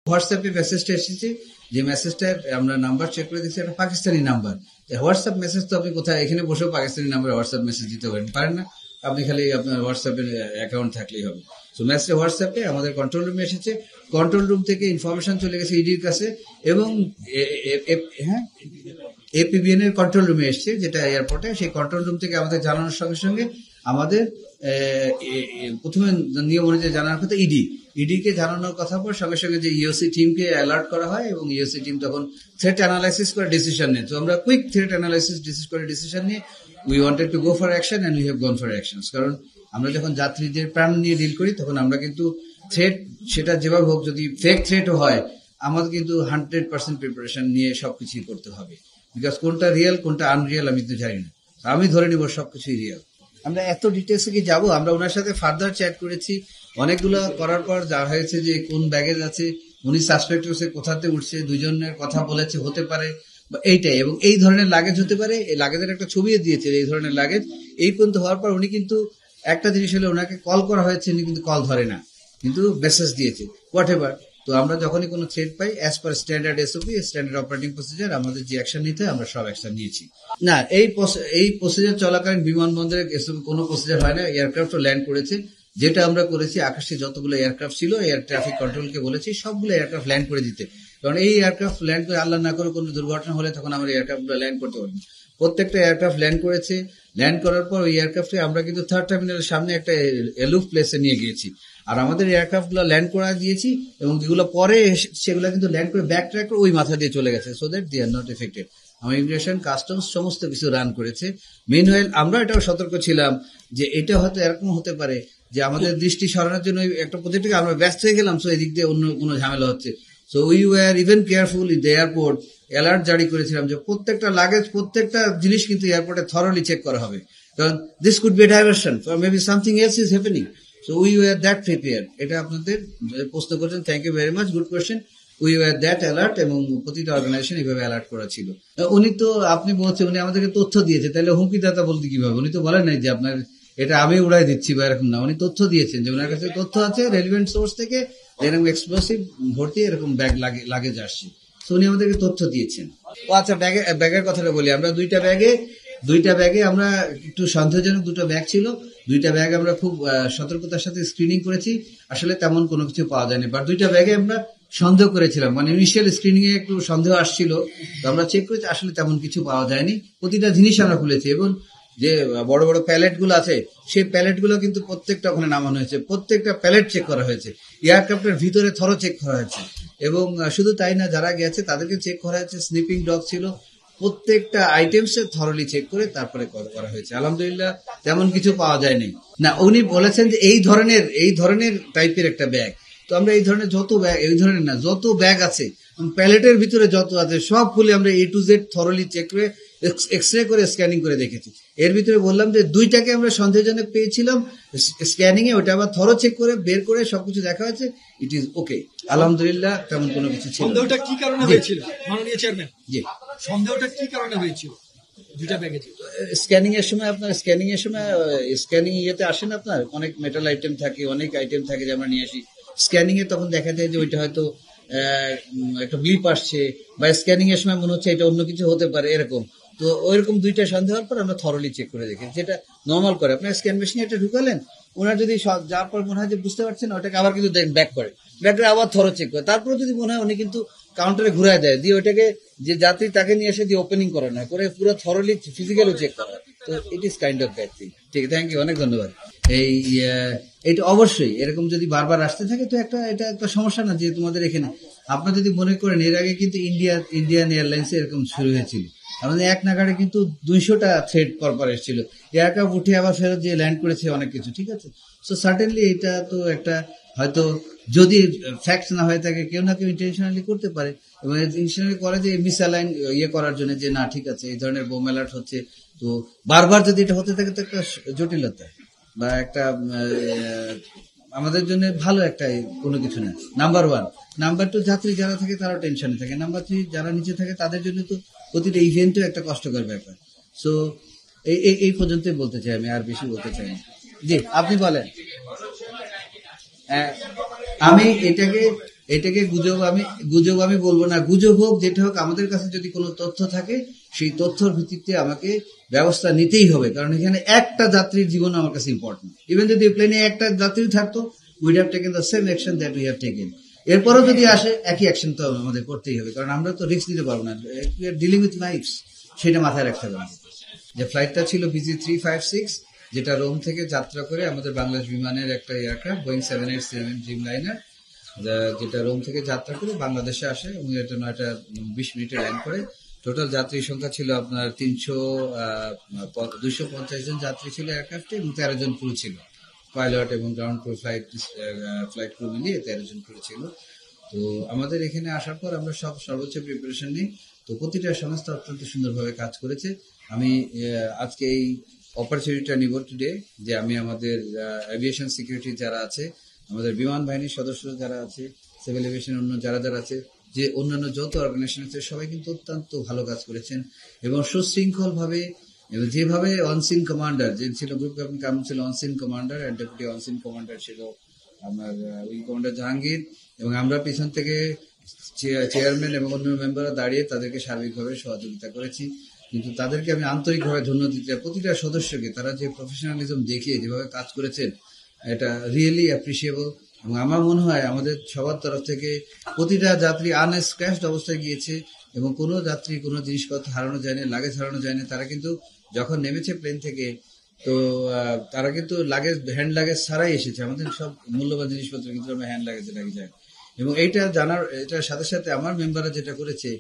হোয়াটসঅ্যাপে মেসেজটা এসেছে, যে মেসেজটা আমরা নাম্বার চেক করে দিচ্ছি, একটা পাকিস্তানি নাম্বার। হোয়াটসঅ্যাপ মেসেজ তো আপনি কোথায় এখানে বসেও পাকিস্তানি নাম্বারে হোয়াটসঅ্যাপ মেসেজ দিতে পারেন না, আপনি খালি আপনার হোয়াটসঅ্যাপের অ্যাকাউন্ট থাকলেই হবে। তো মেসেজ হোয়াটসঅ্যাপে আমাদের কন্ট্রোল রুমে এসেছে, কন্ট্রোল রুম থেকে ইনফরমেশন চলে গেছে ইডির কাছে, এবং এপিবিএন এর কন্ট্রোল রুমে এসছে, যেটা এয়ারপোর্টে। সেই কন্ট্রোল রুম থেকে আমাদের জানানোর সঙ্গে সঙ্গে আমাদের প্রথমে নিয়ম অনুযায়ী জানানোর কথা ইডিকে জানানোর কথা পর সঙ্গে সঙ্গে যে ইওসি টিমকে অ্যালার্ট করা হয়, এবং ইওসি টিম তখন থ্রেট অ্যানালাইসিস করে ডিসিশন নেয়। তো আমরা কুইক থ্রেট অ্যানালাইসিস করে ডিসিশন নিয়ে we wanted to go for action and we have gone for actions. কারণ আমরা যখন যাত্রীদের প্রাণ নিয়ে ডিল করি তখন আমরা কিন্তু থ্রেট, সেটা যেভাবে হোক, যদি ফেক থ্রেটও হয়, আমাদের কিন্তু 100% প্রিপারেশন নিয়ে সবকিছুই করতে হবে। বিকজ কোনটা রিয়েল কোনটা আনরিয়েল আমি তো জানি না, আমি ধরে নিব সবকিছুই রিয়েল। আমরা এত ডিটেলসে কি যাবো? আমরা ওনার সাথে ফার্দার চ্যাট করেছি, অনেকগুলো করার পর যা হয়েছে যে কোন ব্যাগেজ আছে, উনি সাসপেক্ট হচ্ছে কোথাতে উঠছে, দুজনের কথা বলেছে হতে পারে এইটাই, এবং এই ধরনের লাগেজ হতে পারে। এই লাগেজের একটা ছবিও দিয়েছে এই ধরনের লাগেজ। এই পর্যন্ত হওয়ার পর উনি কিন্তু একটা জিনিস হলে, ওনাকে কল করা হয়েছে, উনি কিন্তু কল ধরে না, কিন্তু মেসেজ দিয়েছে হোয়াট এভার। তো আমরা যখনই কোনো থ্রেট পাই, as per standard SOP, standard operating procedure, আমাদের যে অ্যাকশন নিতে হয় আমরা সব অ্যাকশন নিয়েছি। না, এই প্রসিজার চলাকালীন বিমানবন্দরে এসওপি কোনো প্রসিজার হয় না। এয়ারক্রাফটও ল্যান্ড করেছে, যেটা আমরা করেছি, আকাশে যতগুলো এয়ারক্রাফট ছিল এয়ার ট্রাফিক কন্ট্রোলকে বলেছি সবগুলো এয়ারক্রাফট ল্যান্ড করে দিতে। কারণ এই এয়ারক্রাফট ল্যান্ড করে, আল্লাহ না করে কোনো দুর্ঘটনা হলে তখন আমরা এয়ারক্রাফটগুলো ল্যান্ড করতে পারবো। প্রত্যেকটা এয়ারক্রাফট ল্যান্ড করেছে। ল্যান্ড করার পর ওই এয়ারক্রাফটে আমরা কিন্তু থার্ড টার্মিনালের সামনে একটা এলুফ প্লেসে নিয়ে গিয়েছি, আর আমাদের এয়ারক্রাফট গুলো ল্যান্ড করা দিয়েছি, এবং যেগুলো পরে সেগুলো কিন্তু ল্যান্ড করে ব্যাক ট্র্যাক করে ওই মাথা দিয়ে চলে গেছে, so that they are not affected. আমার ইমিগ্রেশন, কাস্টমস সমস্ত কিছু রান করেছে। মেনওয়েল আমরা এটাও সতর্ক ছিলাম যে এটা হয়তো এরকম হতে পারে যে আমাদের দৃষ্টি সরানোর জন্য একটা প্রজেক্ট থেকে আমরা ব্যস্ত হয়ে গেলাম, সো এদিক দিয়ে অন্য কোনো ঝামেলা হচ্ছে। So we war even careful in the airport. Alert জারি করেছিলাম যে প্রত্যেকটা লাগেজ, প্রত্যেকটা জিনিস কিন্তু এয়ারপোর্টে থরলি চেক করা হবে, কারণ this could be diversion for maybe something else is happening. So we were that prepare. এটা আপনাদের প্রশ্ন করছেন, thank you very much, good question. We were that alert, এবং প্রতিটা অর্গানাইজেশন এইভাবে অ্যালার্ট করা ছিল। উনি তো, আপনি বলছেন উনি আমাদেরকে তথ্য দিয়েছে, তাহলে হুমকিদাতা বলতে কিভাবে? উনি তো বলেন নাই যে আপনার এটা আমি উড়াই দিচ্ছি বা এরকম না, উনি তথ্য দিয়েছেন যে ওনার কাছে তথ্য আছে রেলিভেন্ট সোর্স থেকে, এরকম এক্সপ্লোসিভ ভর্তি এরকম ব্যাগ লাগেজ আসছে, তো উনি আমাদেরকে তথ্য দিয়েছেন। ও আচ্ছা, ব্যাগের কথাটা বলি। আমরা দুইটা ব্যাগে আমরা একটু সন্দেহজনক দুটো ব্যাগ ছিল, দুইটা ব্যাগ আমরা খুব সতর্কতার সাথে স্ক্রিনিং করেছি, আসলে তেমন কোনো কিছু পাওয়া যায়নি। বাট দুইটা ব্যাগে আমরা সন্দেহ করেছিলাম, মানে ইনিশিয়াল স্ক্রিনিং এ একটু সন্দেহ আসছিল, তো আমরা চেক করেছি, আসলে তেমন কিছু পাওয়া যায়নি। প্রতিটা জিনিস আমরা খুলেছি, এবং যে বড় বড় প্যালেট গুলো আছে সেই প্যালেট গুলো কিন্তু প্রত্যেকটা ওখানে নামানো হয়েছে, প্রত্যেকটা প্যালেট চেক করা হয়েছে, এয়ারক্রাফটের ভিতরে থরো চেক করা হয়েছে, এবং শুধু তাই না, যারা গেছে তাদেরকে চেক করা হয়েছে, স্নিপিং ডগ ছিল, প্রত্যেকটা আইটেমস থরলি চেক করে তারপরে করা হয়েছে। আলহামদুলিল্লাহ তেমন কিছু পাওয়া যায়নি। না, উনি বলেছেন যে এই ধরনের টাইপের একটা ব্যাগ, তো আমরা এই ধরনের যত ব্যাগ, এই ধরনের না, যত ব্যাগ আছে প্যালেটের ভিতরে যত আছে সব খুলে আমরা A to Z thoroughly check করে, এক্সরে করে, স্ক্যানিং করে দেখেছি। এর ভিতরে বললাম যে দুইটাকে আমরা সন্দেহজনক পেয়েছিলাম স্ক্যানিং এ, ওটা আবার থরো চেক করে বের করে সবকিছু দেখা হয়েছে, ইট ইজ ওকে, আলহামদুলিল্লাহ তেমন কোনো কিছু ছিল। সন্দেহটা কি কারণে হয়েছিল মাননীয় চেয়ারম্যান? জি, সন্দেহটা কি কারণে হয়েছিল? দুইটা ব্যাগে স্ক্যানিং এর সময়, আপনার স্ক্যানিং ইয়েতে আসেন, আপনার অনেক মেটাল আইটেম থাকে, অনেক আইটেম থাকে যে আমরা নিয়ে আসি, স্ক্যানিং এ তখন দেখা যায় যে ওইটা হয়তো একটা ব্লিপ আসছে, বা স্ক্যানিং এর সময় মনে হচ্ছে এটা অন্য কিছু হতে পারে, এরকম। তো ওইরকম দুইটা সন্দেহ হওয়ার পর আমরা থরলি চেক করে দেখি, যেটা নর্মাল করে। আপনার স্ক্যান মেশিনে এটা ঢুকালেন, ওনার যদি যাওয়ার পর মনে হয় যে বুঝতে পারছেন, ওটাকে আবার কিন্তু ব্যাক করে আবার থরো চেক করে, তারপরে যদি মনে হয় উনি কিন্তু কাউন্টারে ঘুরায় দেয়, দিয়ে ওইটাকে যে যাত্রী তাকে নিয়ে এসে দিয়ে ওপেনিং করা নয়, করে পুরো থরলি ফিজিক্যালি চেক করা। তো it is kind of bad thing. ঠিক, থ্যাংক ইউ, অনেক ধন্যবাদ। এটা অবশ্যই এরকম যদি বারবার আসতে থাকে তো এটা একটা সমস্যা না, যে তোমাদের এখানে আপনারা যদি মনে করেন, এর আগে কিন্তু ইন্ডিয়ান এয়ারলাইন্স এরকম শুরু হয়েছিল, আমাদের এক নাগাড়ে কিন্তু 200টা থ্রেড পরপর এসেছিল, এয়ারক্রাফট উঠে আবার ফেরত দিয়ে ল্যান্ড করেছে অনেক কিছু, ঠিক আছে। সো সার্টেনলি এটা তো একটা, হয়তো যদি ফ্যাক্ট না হয়ে থাকে, কেউ না কেউ ইন্টেনশনালি করতে পারে, এবং ইন্টেনশনালি করে যে মিসঅ্যালাইন ইয়ে করার জন্য, যে না ঠিক আছে এই ধরনের বোম অ্যালার্ট হচ্ছে, তো বারবার যদি এটা হতে থাকে তো একটা জটিলতা, বা একটা আমাদের জন্য ভালো একটা কোনো কিছু না। নাম্বার 1। নাম্বার 2, যাত্রী যারা থাকে তারা টেনশনে থাকে। নাম্বার 3, যারা নিচে থাকে তাদের জন্য তো প্রতিটা ইভেন্টও একটা কষ্টকর ব্যাপার। সো এই পর্যন্তই বলতে চাই আমি, আর বেশি বলতে চাই না। জি, আপনি বলেন। আমি এটাকে এটাকে গুজব আমি বলবো না, গুজব হোক যেটা হোক, আমাদের কাছে যদি কোনো তথ্য থাকে সেই তথ্যের ভিত্তিতে আমাকে ব্যবস্থা নিতেই হবে, কারণ এখানে একটা যাত্রীর জীবন আমার কাছে ইম্পর্টেন্ট। ইভেন যদি প্লেনে একটা যাত্রী থাকতো, weed have taken the same action that we have taken. এরপরও যদি আসে, একই অ্যাকশন তো আমাদের করতেই হবে, কারণ আমরা তো রিস্ক নিতে পারবো না, we are dealing with lives, সেটা মাথায় রাখতে হবে। যে ফ্লাইটটা ছিল BG356, যেটা রোম থেকে যাত্রা করে আমাদের বাংলাদেশ বিমানের একটা এয়ারক্রাফট বোয়িং 787 ড্রিম লাইনার, যেটা রোম থেকে যাত্রা করে বাংলাদেশে আসে এবং এটা 9টা 20 মিনিটে ল্যান্ড করে। টোটাল যাত্রী সংখ্যা ছিল আপনার 250 জন যাত্রী ছিল এয়ারক্রাফটে এবং 13 জন ক্রু ছিল, পাইলট এবং গ্রাউন্ড ক্রু, ফ্লাইট ক্রু মিলিয়ে 13 জন ক্রু ছিল। তো আমাদের এখানে আসার পর আমরা সর্বোচ্চ প্রিপারেশন নিই। তো প্রতিটা সংস্থা অত্যন্ত সুন্দরভাবে কাজ করেছে। আমি আজকে এই অপরচুনিটিটা নিব টুডে, যে আমি আমাদের এভিয়েশন সিকিউরিটি যারা আছে, আমাদের বিমান বাহিনীর সদস্য যারা আছে, সিভিল এভিয়েশন অন্য যারা আছে, যে অন্যান্য যত অর্গানাইজেশন আছে, সবাই কিন্তু অত্যন্ত ভালো কাজ করেছেন এবং সুশৃঙ্খল ভাবে, যেভাবে অনসিন কমান্ডার যে ছিল, গ্রুপ ক্যাপ্টেন কাম ছিল on-scene commander, and deputy on-scene commander ছিল আমার উইং কমান্ডার জাহাঙ্গীর, এবং আমরা পিছন থেকে চেয়ারম্যান এবং অন্য মেম্বাররা দাঁড়িয়ে তাদেরকে সার্বিকভাবে সহযোগিতা করেছি। কিন্তু তাদেরকে আমি আন্তরিকভাবে ধন্যবাদ দিতে চাই, প্রতিটা সদস্যকে। তারা যে প্রফেশনালিজম দেখিয়ে যেভাবে কাজ করেছেন, এটা রিয়েলি অ্যাপ্রিসিয়েবল। এবং আমার মনে হয় আমাদের সবার তরফ থেকে প্রতিটা যাত্রী আনস্ক্র্যাচড অবস্থায় গিয়েছে এবং কোনো যাত্রী কোনো জিনিসপত্র হারানো যায়নি, লাগেজ হারানো যায়নি। তারা কিন্তু যখন নেমেছে প্লেন থেকে, তো তারা কিন্তু হ্যান্ড লাগেজ ছাড়াই এসেছে। আমাদের সব মূল্যবান জিনিসপত্র কিন্তু আমরা হ্যান্ড লাগেজে লাগে যায়। এবং এটার সাথে সাথে আমার মেম্বাররা যেটা করেছে,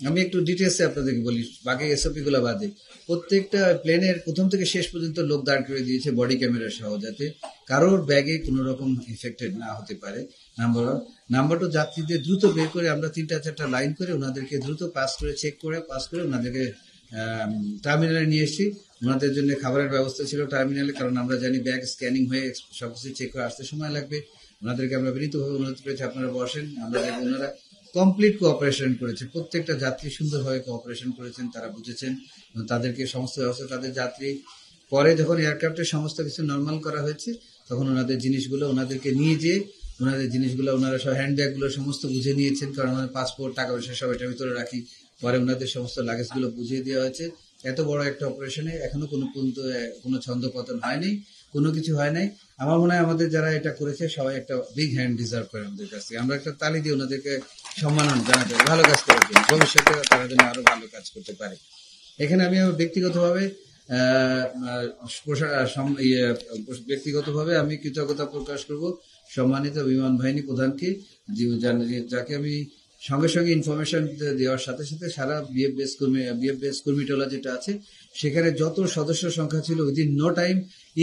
আমি একটু ডিটেলসে আপনাদেরকে বলি, বাকি এসওপি গুলো বাদে প্রত্যেকটা প্লেনের প্রথম থেকে শেষ পর্যন্ত লোক দাঁড় করে দিয়েছে বডি ক্যামেরা সহ, যাতে কারোর ব্যাগে কোনো রকম ইফেক্টেড না হতে পারে। নাম্বার 1। নাম্বার 2, যাত্রীদের দ্রুত বের করে আমরা 3টা-4টা লাইন করে ওনাদেরকে দ্রুত পাস করে ওনাদেরকে টার্মিনালে নিয়ে এসেছি। ওনাদের জন্য খাবারের ব্যবস্থা ছিল টার্মিনালে, কারণ আমরা জানি ব্যাগ স্ক্যানিং হয়ে সবকিছু চেক করে আসতে সময় লাগবে। ওনাদেরকে আমরা বিনীতভাবে অনুরোধ করেছি, আপনারা বসেন। আমরা দেখব ওনারা কমপ্লিট কোঅপারেশন করেছে, প্রত্যেকটা যাত্রী সুন্দরভাবে কোঅপারেশন করেছেন, তারা বুঝেছেন তাদেরকে সমস্ত ব্যবস্থা। তাদের যাত্রী পরে যখন এয়ারক্রাফটের সমস্ত কিছু নর্মাল করা হয়েছে, তখন ওনাদের জিনিসগুলো ওনাদেরকে নিয়ে যেয়ে ওনারা সব হ্যান্ডব্যাগগুলো সমস্ত বুঝে নিয়েছেন, কারণ আমাদের পাসপোর্ট, টাকা পয়সা সব এটার ভিতরে রাখি। পরে ওনাদের সমস্ত লাগেজগুলো বুঝিয়ে দেওয়া হয়েছে। এত বড় একটা অপারেশনে এখনো কোনো ছন্দপতন হয়নি, কোনো কিছু হয় নাই। আমার মনে হয় আমাদের যারা এটা করেছে সবাই একটা বিগ হ্যান্ড ডিজার্ভ করে আমাদের কাছ থেকে। আমরা একটা তালি দিয়ে ওনাদেরকে সম্মান জানাতে, ভালো কাজ করার জন্য, ভবিষ্যতে তারা যেন আরো ভালো কাজ করতে পারে। এখানে আমি ব্যক্তিগতভাবে আমি কৃতজ্ঞতা প্রকাশ করব সম্মানিত বিমান বাহিনী প্রধানকে, যাকে আমি সঙ্গে সঙ্গে ইনফরমেশন দেওয়ার সাথে সাথে সারা বিএফ বেস কর্মীটোলা যেটা আছে, সেখানে যত সদস্য সংখ্যা ছিল, উইদিন নো টাইম,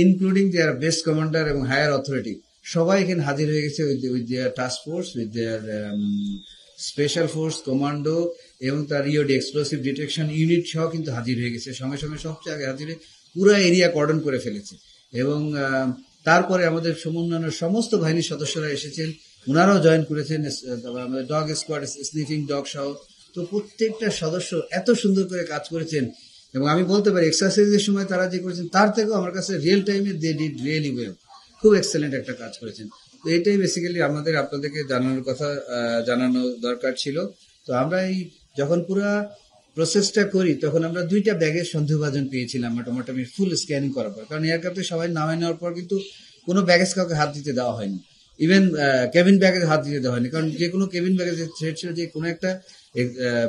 ইনক্লুডিং দেয়ার বেস কমান্ডার এবং হায়ার অথরিটি, সবাই এখানে হাজির হয়ে গেছে with their task force, with their special force, commando এবং তার ইওডি এক্সপ্লোসিভ ডিটেকশন ইউনিট সহ কিন্তু হাজির হয়ে গেছে। সঙ্গে সঙ্গে সবচেয়ে আগে হাজির হয়ে পুরো এরিয়া কর্ডন করে ফেলেছে। এবং তারপরে আমাদের অন্যান্য সমস্ত বাহিনীর সদস্যরা এসেছেন, ওনারাও জয়েন করেছেন, আমাদের ডগ স্কোয়াড, স্নিফিং ডগ সহ। তো প্রত্যেকটা সদস্য এত সুন্দর করে কাজ করেছেন, এবং আমি বলতে পারি এক্সারসাইজের সময় তারা যে করেছেন তার থেকেও আমার কাছে রিয়েল টাইমে দে ডিড রিয়েলি ওয়েল, খুব এক্সেলেন্ট একটা কাজ করেছেন। তো এটাই বেসিক্যালি আপনাদেরকে জানানো দরকার ছিল। তো আমরা যখন পুরো প্রসেসটা করি, তখন আমরা 2টা ব্যাগের সন্দেহভাজন পেয়েছিলাম মোটামুটি ফুল স্ক্যানিং করার পর, কারণ এয়ারক্রাফটে সবাই নামাই নেওয়ার পর কিন্তু কোনো ব্যাগেজ কাউকে হাত দিতে দেওয়া হয়নি, ইভেন কেবিন ব্যাগেজ হাত দিতে দেওয়া হয়নি, কারণ যে কোনো কেবিন ব্যাগেজ থ্রেট ছিল যে কোনো একটা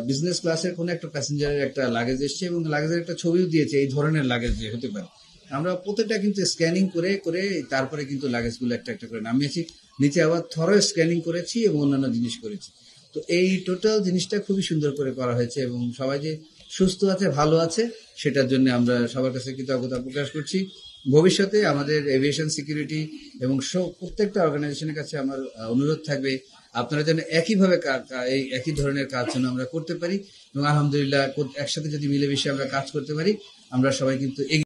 বিজনেস ক্লাসের কোনো একটা প্যাসেঞ্জারের একটা লাগেজ এসছে এবং লাগেজের একটা ছবিও দিয়েছে এই ধরনের লাগেজ যে হতে পারে। আমরা প্রত্যেকটা কিন্তু স্ক্যানিং করে তারপরে কিন্তু লাগেজগুলো একটা একটা করে নামিয়েছি, নিচে আবার থরো স্ক্যানিং করেছি এবং অন্যান্য জিনিস করেছি। তো এই টোটাল জিনিসটা খুবই সুন্দর করে করা হয়েছে এবং সবাই যে সুস্থ আছে, ভালো আছে, সেটার জন্য আমরা সবার কাছে কৃতজ্ঞতা প্রকাশ করছি। ভবিষ্যতে আমাদের এভিয়েশন সিকিউরিটি এবং প্রত্যেকটা অর্গানাইজেশনের কাছে আমার অনুরোধ থাকবে, আপনারা যেন একইভাবে একই ধরনের কাজ যেন আমরা করতে পারি এবং আলহামদুলিল্লাহ একসাথে যদি মিলেমিশে আমরা কাজ করতে পারি, আমরা সবাই কিন্তু